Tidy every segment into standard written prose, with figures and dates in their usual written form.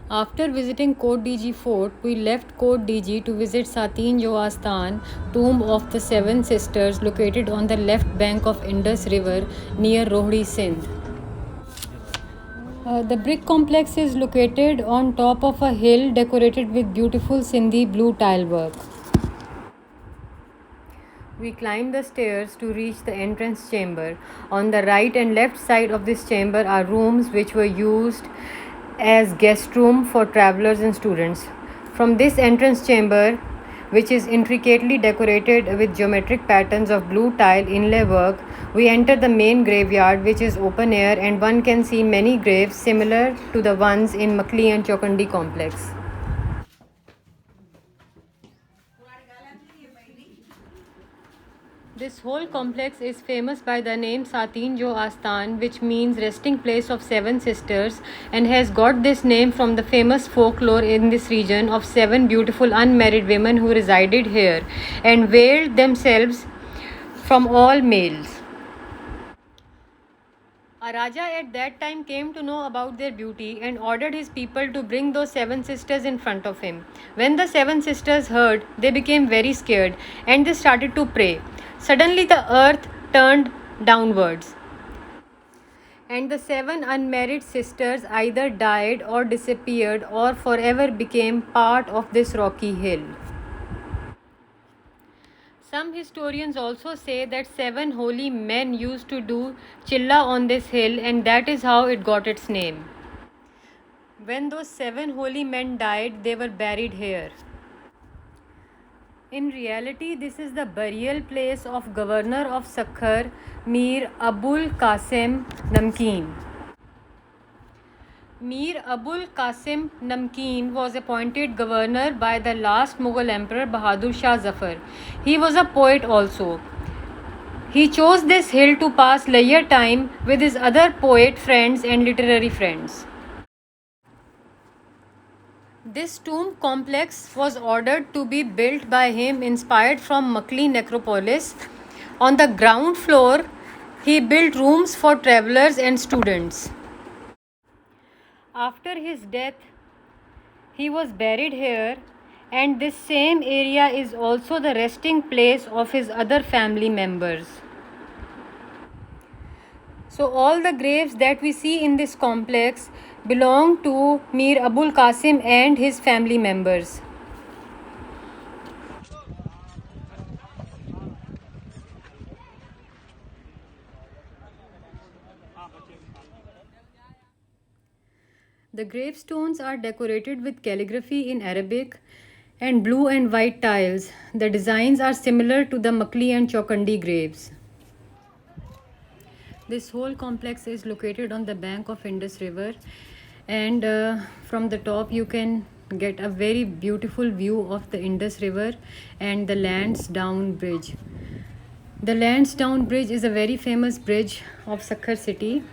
After visiting Kot Diji Fort, we left Kot Diji to visit Satin Jo Asthan, tomb of the Seven Sisters, located on the left bank of Indus River near Rohri, Sindh. The brick complex is located on top of a hill decorated with beautiful Sindhi blue tile work. We climbed the stairs to reach the entrance chamber. On the right and left side of this chamber are rooms which were used as guest room for travelers and students. From this entrance chamber, which is intricately decorated with geometric patterns of blue tile inlay work, we enter the main graveyard, which is open air, and one can see many graves similar to the ones in Makli and Chokandi complex. This whole complex is famous by the name Satin Jo Asthan, which means resting place of seven sisters, and has got this name from the famous folklore in this region of seven beautiful unmarried women who resided here and veiled themselves from all males. A Raja at that time came to know about their beauty and ordered his people to bring those seven sisters in front of him. When the seven sisters heard, they became very scared and they started to pray. Suddenly, the earth turned downwards, and the seven unmarried sisters either died or disappeared or forever became part of this rocky hill. Some historians also say that seven holy men used to do chilla on this hill, and that is how it got its name. When those seven holy men died, they were buried here. In reality, this is the burial place of Governor of Sakkar, Mir Abul Qasim Namkeen. Mir Abul Qasim Namkeen was appointed governor by the last Mughal emperor Bahadur Shah Zafar. He was a poet also. He chose this hill to pass leisure time with his other poet friends and literary friends. This tomb complex was ordered to be built by him, inspired from Makli necropolis. On the ground floor, he built rooms for travelers and students. After his death, he was buried here, and this same area is also the resting place of his other family members. So all the graves that we see in this complex belong to Mir Abul Qasim and his family members. The gravestones are decorated with calligraphy in Arabic and blue and white tiles. The designs are similar to the Makli and Chokandi graves. This whole complex is located on the bank of Indus River, and from the top you can get a very beautiful view of the Indus River and the Lansdowne Bridge. The Lansdowne Bridge is a very famous bridge of Sakkar city.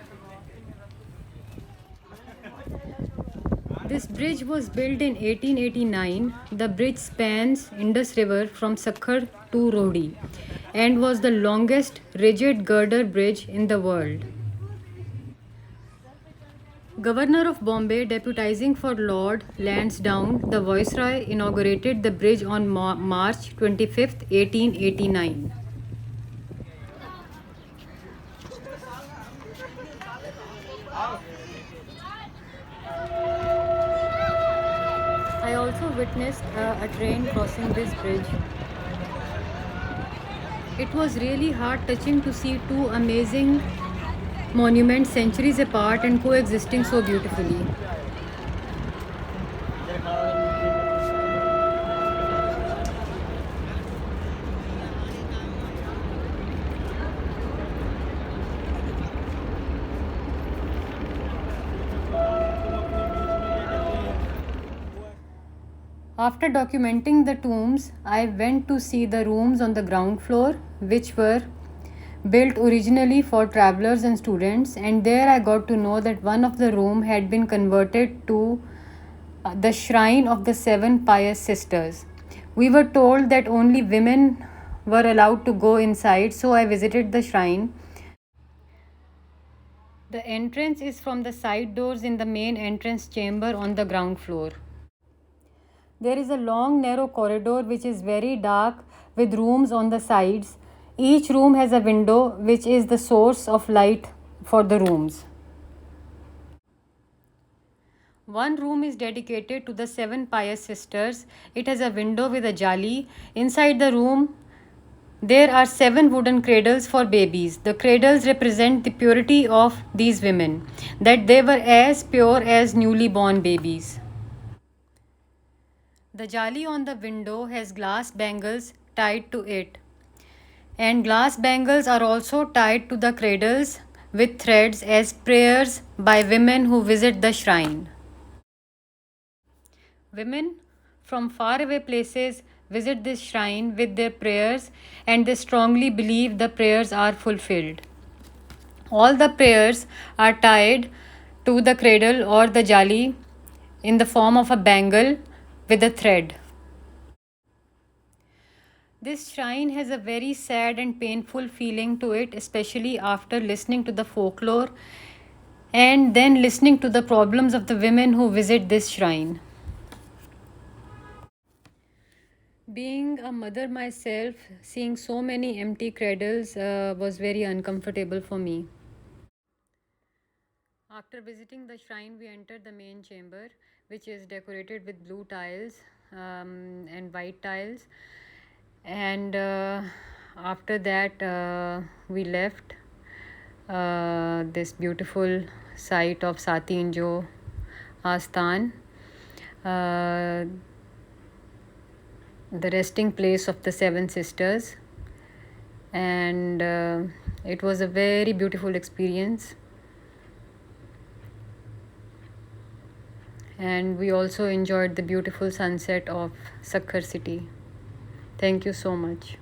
This bridge was built in 1889. The bridge spans Indus River from Sakkar to Rohri and was the longest rigid girder bridge in the world. Governor of Bombay, deputizing for Lord Lansdowne, the Viceroy, inaugurated the bridge on March 25, 1889. I also witnessed a train crossing this bridge. It was really heart-touching to see two amazing monuments centuries apart and coexisting so beautifully. After documenting the tombs, I went to see the rooms on the ground floor, which were built originally for travelers and students, and there I got to know that one of the room had been converted to the shrine of the seven pious sisters. We were told that only women were allowed to go inside, so I visited the shrine. The entrance is from the side doors in the main entrance chamber on the ground floor. There is a long narrow corridor which is very dark with rooms on the sides. Each room has a window which is the source of light for the rooms. One room is dedicated to the seven pious sisters. It has a window with a jali. Inside the room, there are seven wooden cradles for babies. The cradles represent the purity of these women, that they were as pure as newly born babies. The jali on the window has glass bangles tied to it, and glass bangles are also tied to the cradles with threads as prayers by women who visit the shrine. Women from faraway places visit this shrine with their prayers, and they strongly believe the prayers are fulfilled. All the prayers are tied to the cradle or the jali in the form of a bangle with a thread. This shrine has a very sad and painful feeling to it, especially after listening to the folklore and then listening to the problems of the women who visit this shrine. Being a mother myself, seeing so many empty cradles was very uncomfortable for me. After visiting the shrine, we entered the main chamber, which is decorated with blue tiles and white tiles. And after that, we left this beautiful site of Sati Injo Asthan, the resting place of the seven sisters. And it was a very beautiful experience. And we also enjoyed the beautiful sunset of Sakkar city. Thank you so much.